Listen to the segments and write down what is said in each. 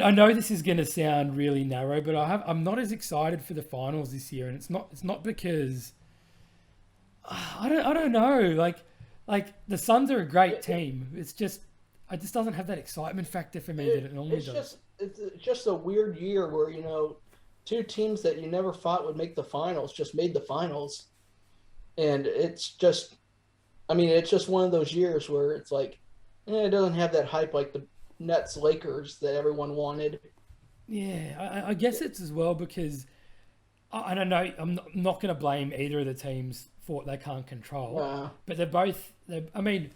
I know this is going to sound really narrow, but I'm not as excited for the finals this year, and it's not because I don't know. Like the Suns are a great team. It's just it just doesn't have that excitement factor for me that it normally does. It's just a weird year where two teams that you never thought would make the finals just made the finals, and it's just I mean it's just one of those years where it's like it doesn't have that hype like the Nets Lakers that everyone wanted. Yeah, I guess it's as well because I don't know. I'm not going to blame either of the teams for what they can't control, Uh, but they're both. I mean,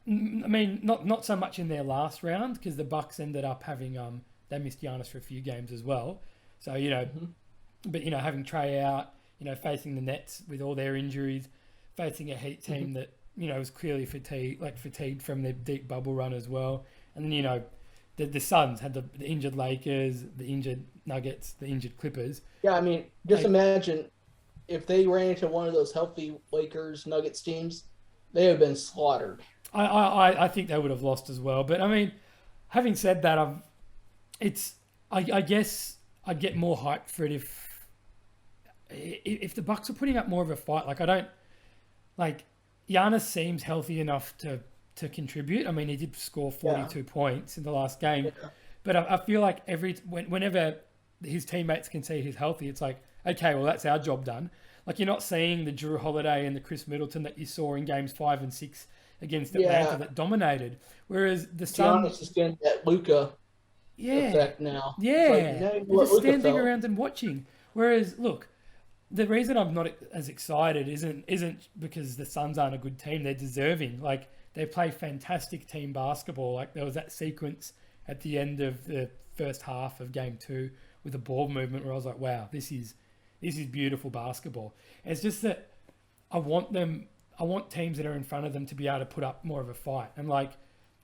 not so much in their last round because the Bucks ended up having they missed Giannis for a few games as well. So mhm, but having Trey out, facing the Nets with all their injuries, facing a Heat team mhm. that was clearly fatigued from their deep bubble run as well, and then the Suns had the injured Lakers, the injured Nuggets, the injured Clippers. Yeah, I mean, just Like imagine if they ran into one of those healthy Lakers Nuggets teams, they have been slaughtered. I think they would have lost as well. But I mean, having said that, it's I guess I'd get more hyped for it if the Bucks are putting up more of a fight. Like I don't like Giannis seems healthy enough to contribute. I mean, he did score Yeah, 42 points in the last game, yeah, but I feel like whenever his teammates can see he's healthy, it's like okay, well that's our job done. Like you're not seeing the Drew Holiday and the Chris Middleton that you saw in games 5 and 6 against Atlanta yeah. that dominated. Whereas the Sun, Giannis is getting that Luca yeah, effect now. It's like yeah, now you know they're what just Luca standing felt. around and watching. Whereas look, the reason I'm not as excited isn't because the Suns aren't a good team. They're deserving. Like they play fantastic team basketball. Like there was that sequence at the end of the first half of game 2 with the ball movement where I was like, wow, this is beautiful basketball. And it's just that I want them. I want teams that are in front of them to be able to put up more of a fight. And like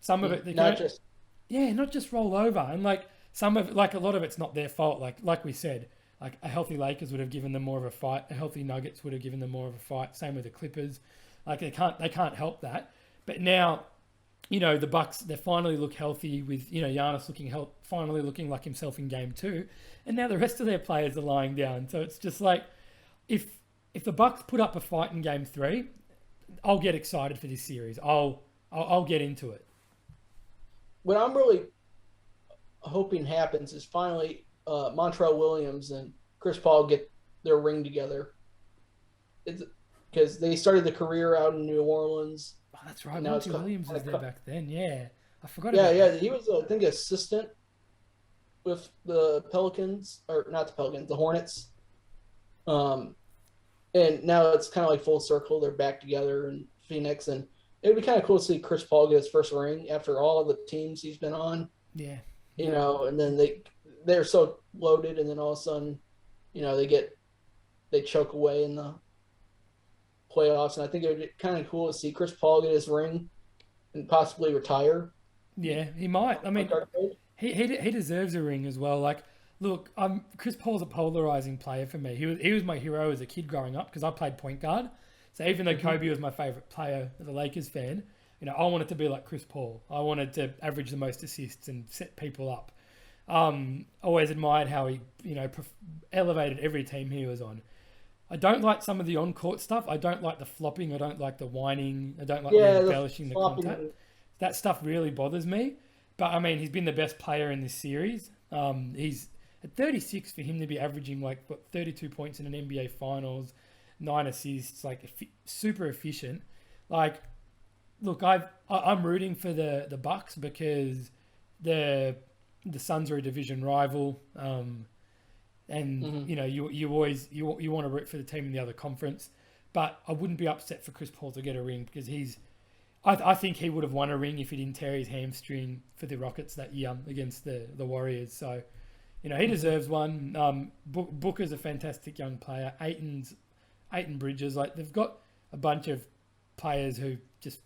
some of Yeah, it, they not can, just yeah, not just roll over. And like some of like a lot of it's not their fault. Like we said, like a healthy Lakers would have given them more of a fight. A healthy Nuggets would have given them more of a fight. Same with the Clippers. Like they can't help that. But now, the Bucks they finally look healthy with Giannis finally looking like himself in game 2, and now the rest of their players are lying down. So it's just like if if the Bucks put up a fight in game 3, I'll get excited for this series. I'll get into it. what I'm really hoping happens is finally Montrell Williams and Chris Paul get their ring together. It's because they started the career out in New Orleans, Oh, that's right. and now Monty Williams was there back then. Yeah, I forgot yeah, about yeah. that. He was I think assistant with the Pelicans or not the Pelicans, the Hornets. Um, and now it's kind of like full circle. They're back together in Phoenix, and it would be kind of cool to see Chris Paul get his first ring after all of the teams he's been on. Yeah, You yeah. know, and then they're so loaded, and then all of a sudden, they choke away in the playoffs, and I think it would be kind of cool to see Chris Paul get his ring and possibly retire. Yeah, he might. I Point mean, guard coach. he deserves a ring as well. Like, look, Chris Paul's a polarizing player for me. He was my hero as a kid growing up because I played point guard. So even though Mm-hmm. Kobe was my favorite player as a Lakers fan, I wanted to be like Chris Paul. I wanted to average the most assists and set people up. Always admired how he, elevated every team he was on. I don't like some of the on-court stuff. I don't like the flopping. I don't like the whining. I don't like the Yeah, the embellishing the content. flopping. That stuff really bothers me. But I mean, he's been the best player in this series. He's at 36 for him to be averaging like 32 points in an NBA Finals, 9 assists, like super efficient. Like, look, I'm rooting for the Bucks because the Suns are a division rival. And Mm-hmm. you always you want to root for the team in the other conference, but I wouldn't be upset for Chris Paul to get a ring because I think he would have won a ring if he didn't tear his hamstring for the Rockets that year against the Warriors. So he Mm-hmm. deserves one. Booker's a fantastic young player. Aiton Bridges, like they've got a bunch of players who just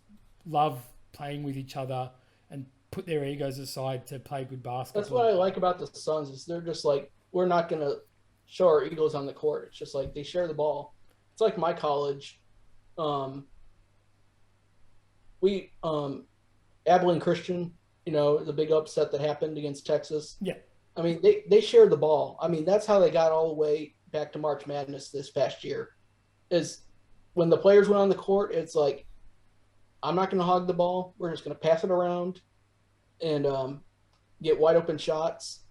love playing with each other and put their egos aside to play good That's what basketball. I like about the Suns is they're just like we're not gonna show our egos on the court. It's just like they share the ball. It's like my college. Um, we Abilene Christian. the big upset that happened against Texas. Yeah. I mean, they shared the ball. I mean, that's how they got all the way back to March Madness this past year. Is when the players went on the court, it's like, I'm not going to hog the ball. We're just going to pass it around and get wide open shots.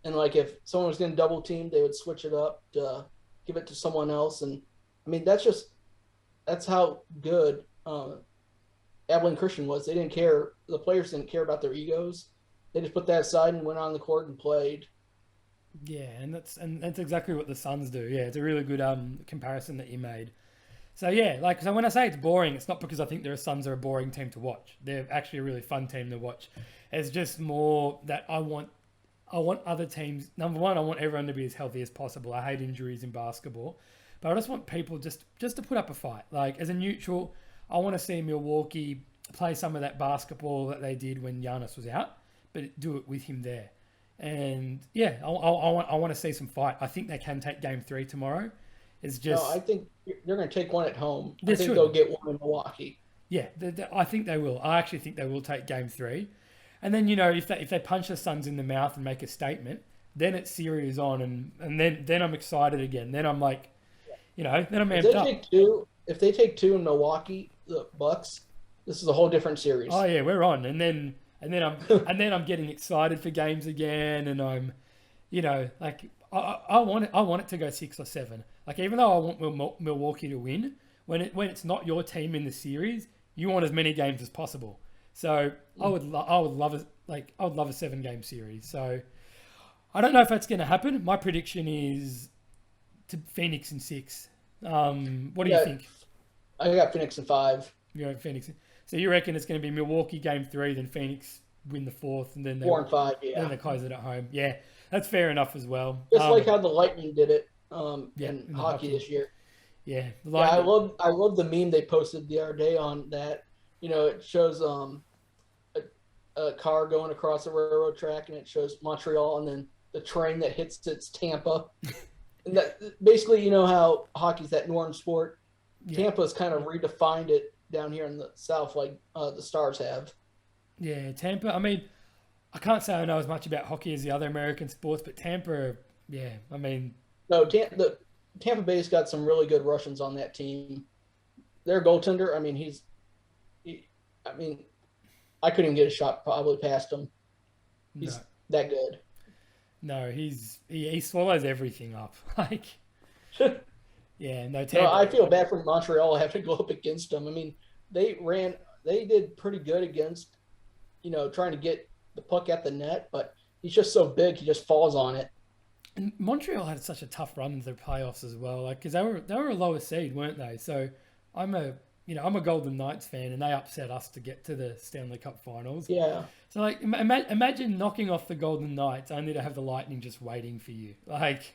And like if someone was getting double teamed, they would switch it up to give it to someone else. And I mean, that's how good Abilene Christian was. They didn't care. The players didn't care about their egos. They just put that aside and went on the court and played. Yeah, and that's exactly what the Suns do. Yeah, it's a really good comparison that you made. So yeah, so when I say it's boring, it's not because I think the Suns are a boring team to watch. They're actually a really fun team to watch. It's just more that I want other teams. Number one, I want everyone to be as healthy as possible. I hate injuries in basketball, but I just want people just to put up a fight. Like as a neutral, I want to see Milwaukee play some of that basketball that they did when Giannis was out, but do it with him there. And yeah, I want to see some fight. I think they can take Game 3 tomorrow. It's just. No, I think they're going to take one at home. I think should. they'll get one in Milwaukee. Yeah, I think they will. I actually think they will take Game 3. And then, if they punch the Suns in the mouth and make a statement, then it's series on, and then I'm excited again. Then I'm like, then I'm amped up. If they take two in Milwaukee, the Bucks, this is a whole different series. Oh yeah, we're on. And then I'm getting excited for games again, and I'm, I want it to go 6 or 7. Like even though I want Milwaukee to win, when it's not your team in the series, you want as many games as possible. So I would love a 7-game series. So I don't know if that's going to happen. My prediction is to Phoenix in 6. What do you think? I got Phoenix in 5. You're at Phoenix. So you reckon it's going to be Milwaukee Game 3, then Phoenix win the 4th, and then 4 and 5. Yeah. Then they close it at home. Yeah, that's fair enough as well. Just like how the Lightning did it in hockey this year. Yeah, I love the meme they posted the other day on that. It shows a car going across a railroad track, and it shows Montreal, and then the train that hits it's Tampa. And that basically, how hockey's that norm sport. Yeah. Tampa's kind of redefined it down here in the South, like the Stars have. Yeah, Tampa. I mean, I can't say I know as much about hockey as the other American sports, but Tampa, yeah, I mean. No, Tampa Bay's got some really good Russians on that team. Their goaltender, I mean, I couldn't even get a shot probably past him. He's that good. No, he swallows everything up. Like, yeah, no. Tampa. No, I feel bad for Montreal having to go up against them. I mean, they did pretty good against, trying to get the puck at the net, but he's just so big, he just falls on it. And Montreal had such a tough run in the playoffs as well, like because they were a lower seed, weren't they? So I'm a Golden Knights fan, and they upset us to get to the Stanley Cup Finals. Yeah. So like, imagine knocking off the Golden Knights only to have the Lightning just waiting for you. Like,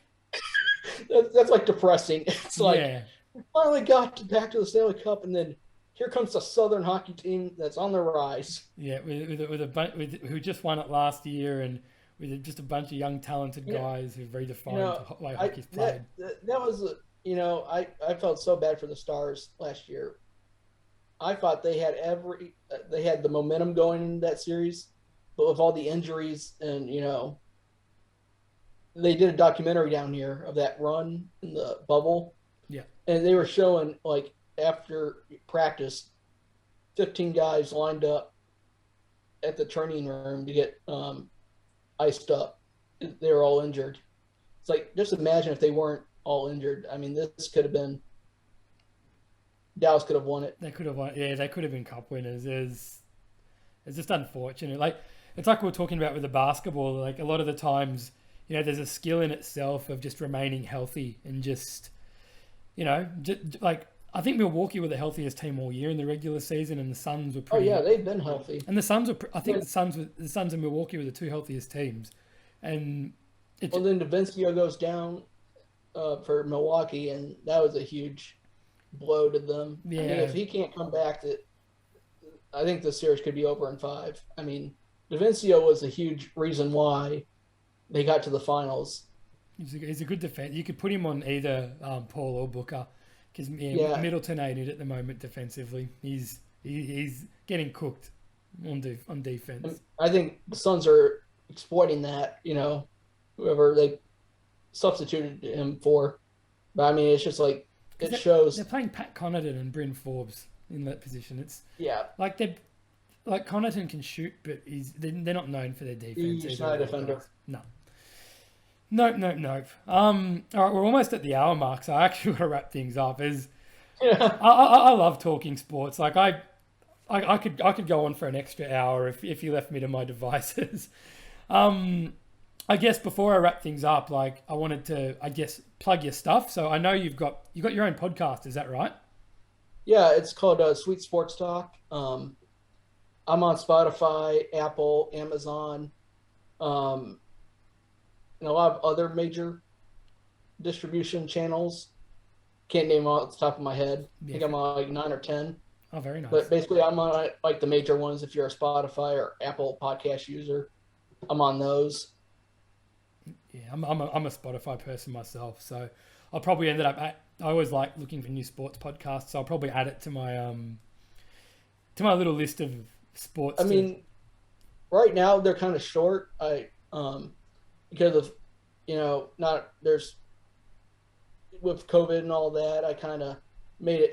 that's like depressing. It's like we finally got back to the Stanley Cup, and then here comes the Southern hockey team that's on the rise. Yeah, who just won it last year, and with just a bunch of young, talented guys who've redefined the way hockey's played. That was, I felt so bad for the Stars last year. I thought they had the momentum going in that series, but with all the injuries and, they did a documentary down here of that run in the bubble. Yeah. And they were showing, like, after practice, 15 guys lined up at the training room to get iced up. They were all injured. It's like, just imagine if they weren't all injured. I mean, this could have been Dallas could have won it. They could have won. Yeah, they could have been cup winners. It's just unfortunate. Like, it's like we were talking about with the basketball. Like, a lot of the times, there's a skill in itself of just remaining healthy and just, like, I think Milwaukee were the healthiest team all year in the regular season, and the Suns were pretty. Oh yeah, they've been healthy. And the Suns were. I think the Suns and Milwaukee were the two healthiest teams, and. Then DeVincio goes down for Milwaukee, and that was a huge blow to them. Yeah. I mean, if he can't come back, I think the series could be over in 5. I mean, DeVincio was a huge reason why they got to the finals. He's a good defense. You could put him on either Paul or Booker, because Middleton ain't it at the moment defensively. He's getting cooked. on defense. I think the Suns are exploiting that. Whoever they substituted him for. But I mean, it's just like it shows. They're playing Pat Connaughton and Bryn Forbes in that position. It's Yeah, like Connaughton can shoot, but they're not known for their defense. he's not a defender. No. Nope. All right, we're almost at the hour mark, so I actually want to wrap things up. I love talking sports. Like I could go on for an extra hour if you left me to my devices. I guess before I wrap things up, like I wanted to, plug your stuff. So I know you got your own podcast. Is that right? Yeah, it's called Sweet Sports Talk. I'm on Spotify, Apple, Amazon, and a lot of other major distribution channels. Can't name them all off the top of my head. I think I'm on like 9 or 10. Oh, very nice. But basically, I'm on like the major ones. If you're a Spotify or Apple podcast user, I'm on those. Yeah, I'm a Spotify person myself, so I'll probably ended up. I always like looking for new sports podcasts, so I'll probably add it to my little list of sports. I mean, right now they're kind of short. Because of not there's with COVID and all that. I kind of made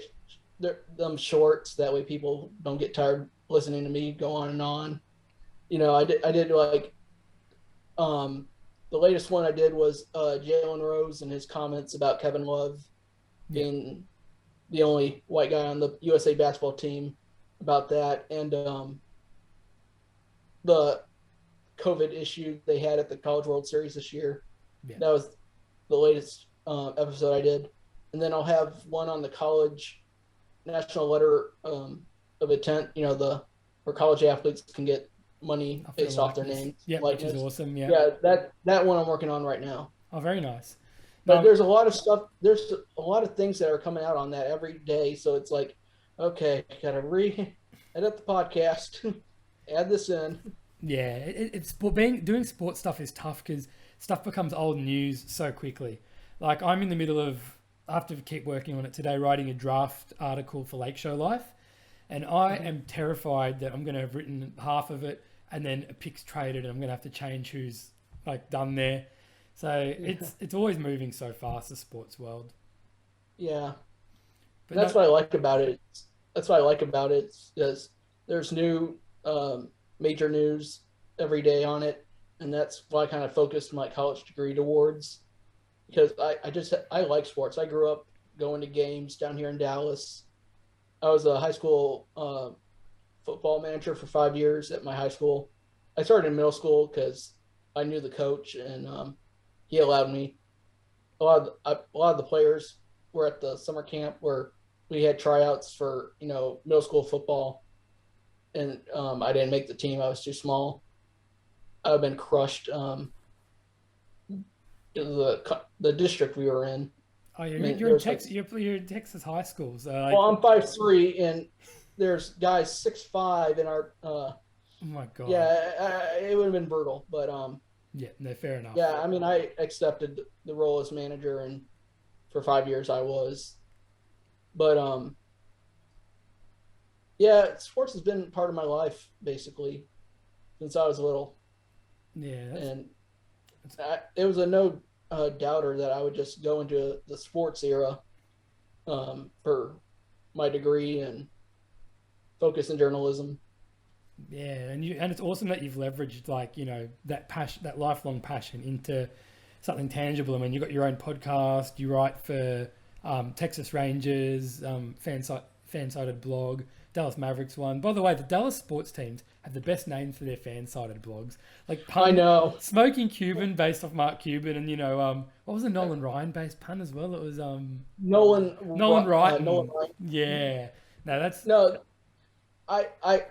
them shorts that way people don't get tired listening to me go on and on. I did like the latest one I did was Jalen Rose and his comments about Kevin Love being the only white guy on the USA basketball team, about that, and the COVID issue they had at the College World Series this year. Yeah. That was the latest episode I did. And then I'll have one on the college national letter of intent, where college athletes can get money based off their names. Yeah, which is awesome. Yeah. Yeah, that one I'm working on right now. Oh, very nice. But there's a lot of stuff. There's a lot of things that are coming out on that every day. So it's like, okay, gotta edit the podcast, add this in. Yeah, doing sports stuff is tough because stuff becomes old news so quickly. Like I have to keep working on it today, writing a draft article for Lake Show Life, and I am terrified that I'm going to have written half of it and then a pick's traded and I'm going to have to change who's like done there. So it's always moving so fast, the sports world. Yeah, but that's what I like about it. That's what I like about it is there's new major news every day on it, and that's why I kind of focused my college degree towards, because I like sports. I grew up going to games down here in Dallas. I was a high school football manager for 5 years at my high school. I started in middle school because I knew the coach, and he allowed me. A lot of the players were at the summer camp where we had tryouts for middle school football, and I didn't make the team. I was too small. I've been crushed. The district we were in. Oh, you're in Texas high school. So well, I'm 5'3", and there's guys 6'5" in our. Oh my god. Yeah, it would have been brutal, but yeah, no, fair enough. Yeah, I mean, I accepted the role as manager, and for 5 years I was, but yeah, sports has been part of my life basically since I was little. Yeah, and it was a no doubter that I would just go into the sports era for my degree and focus in journalism. Yeah, and it's awesome that you've leveraged that passion, that lifelong passion, into something tangible. I mean, you've got your own podcast. You write for Texas Rangers, fan-sided blog, Dallas Mavericks one. By the way, the Dallas sports teams have the best names for their fan-sided blogs. Like pun, I know, Smoking Cuban based off Mark Cuban, and what was the Nolan Ryan based pun as well? It was Nolan Writin. Nolan Ryan. Yeah,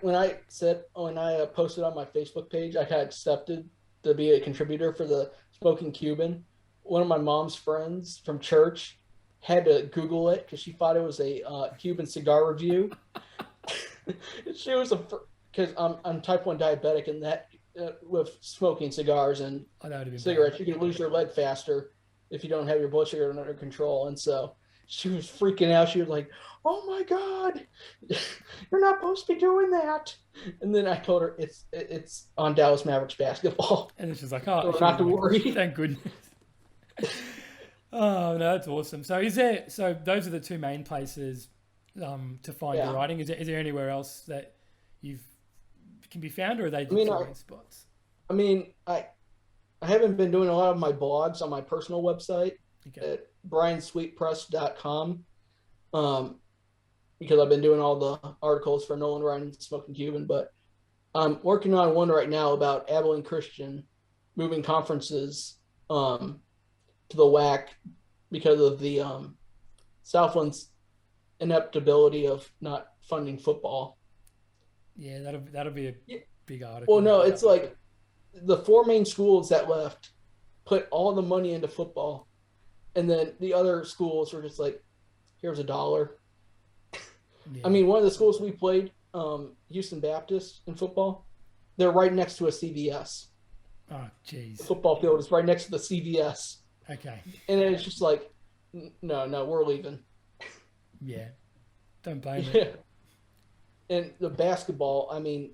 when I posted on my Facebook page, I got accepted to be a contributor for the Smoking Cuban. One of my mom's friends from church had to Google it because she thought it was a Cuban cigar review. She was because I'm type 1 diabetic, and that with smoking cigars and cigarettes, you can lose your leg faster if you don't have your blood sugar under control. And so she was freaking out. She was like, "Oh my God, you're not supposed to be doing that." And then I told her it's on Dallas Mavericks basketball, And it's just like, oh, so not to worry. thank goodness. Oh, no, that's awesome. So those are the two main places to find your writing. Is there anywhere else that you've can be found, or are they the two main spots? I mean, I haven't been doing a lot of my blogs on my personal website at briansweetpress.com because I've been doing all the articles for Nolan, Writin, Smoking Cuban, but I'm working on one right now about Abilene Christian moving conferences to the WAC because of the Southland's ineptability of not funding football. Yeah, that'll be a big article. Well, no, it's like the four main schools that left put all the money into football, and then the other schools were just like, here's $1. Yeah. I mean, one of the schools we played, Houston Baptist in football, they're right next to a CVS. Oh, jeez. The football field is right next to the CVS. Okay. And it's just like, no, we're leaving. Yeah. Don't blame it. And the basketball, I mean,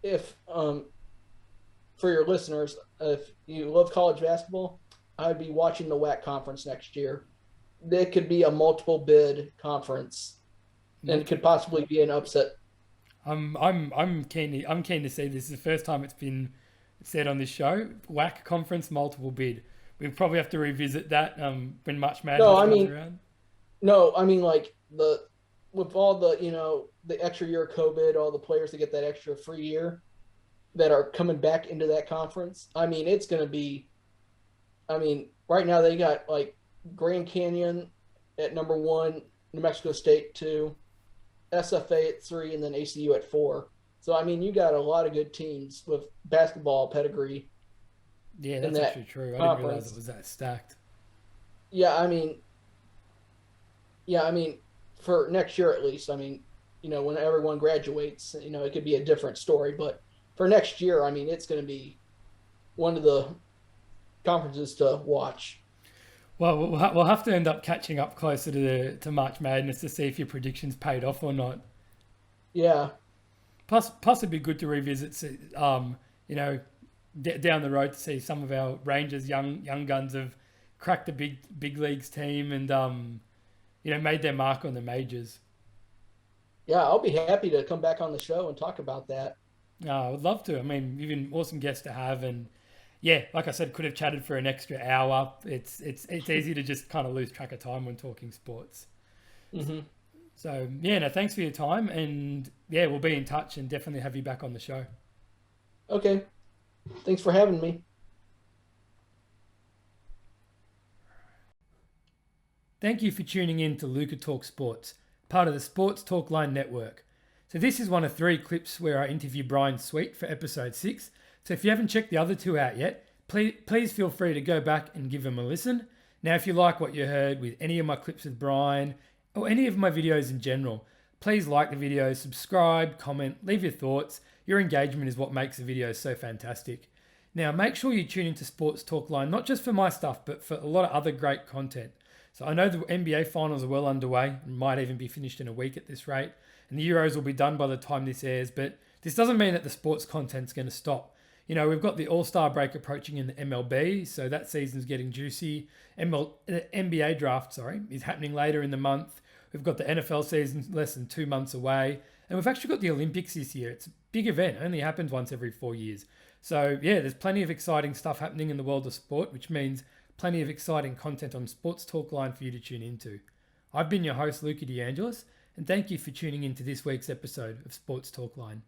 if for your listeners, if you love college basketball, I'd be watching the WAC conference next year. It could be a multiple bid conference, and it could possibly be an upset. I'm keen to see this. This is the first time it's been said on this show. WAC conference multiple bid. We probably have to revisit that when March Madness comes around. No, I mean like with all the the extra year of COVID, all the players that get that extra free year that are coming back into that conference. I mean, it's going to be. I mean, right now they got like Grand Canyon at number 1, New Mexico State 2, SFA at 3, and then ACU at 4. So I mean, you got a lot of good teams with basketball pedigree. Yeah, that's actually true. I didn't realize it was that stacked. Yeah, I mean, for next year at least. I mean, when everyone graduates, it could be a different story. But for next year, I mean, it's going to be one of the conferences to watch. Well, we'll have to end up catching up closer to March Madness to see if your predictions paid off or not. Yeah. Plus it'd be good to revisit, down the road to see some of our Rangers young guns have cracked the big leagues team and made their mark on the majors. Yeah, I'll be happy to come back on the show and talk about that. I would love to. I mean, you've been an awesome guest to have, and yeah, like I said, could have chatted for an extra hour. It's easy to just kind of lose track of time when talking sports. Mm-hmm. So yeah, no, thanks for your time, and yeah, we'll be in touch and definitely have you back on the show. Okay, thanks for having me. Thank you for tuning in to Luca Talks Sports, part of the Sports Talk Line network. So this is one of 3 clips where I interview Brian Sweet for episode 6. So if you haven't checked the other 2 out yet, please feel free to go back and give them a listen. Now, if you like what you heard with any of my clips with Brian or any of my videos in general, please like the video, subscribe, comment, leave your thoughts. Your engagement is what makes the videos so fantastic. Now, make sure you tune into Sports Talk Line, not just for my stuff, but for a lot of other great content. So I know the NBA finals are well underway and might even be finished in a week at this rate. And the Euros will be done by the time this airs, but this doesn't mean that the sports content's going to stop. We've got the All-Star break approaching in the MLB, so that season's getting juicy. NBA draft, is happening later in the month. We've got the NFL season less than 2 months away. And we've actually got the Olympics this year. It's a big event, only happens once every 4 years. So yeah, there's plenty of exciting stuff happening in the world of sport, which means plenty of exciting content on Sports Talk Line for you to tune into. I've been your host, Luca DeAngelis, and thank you for tuning in to this week's episode of Sports Talk Line.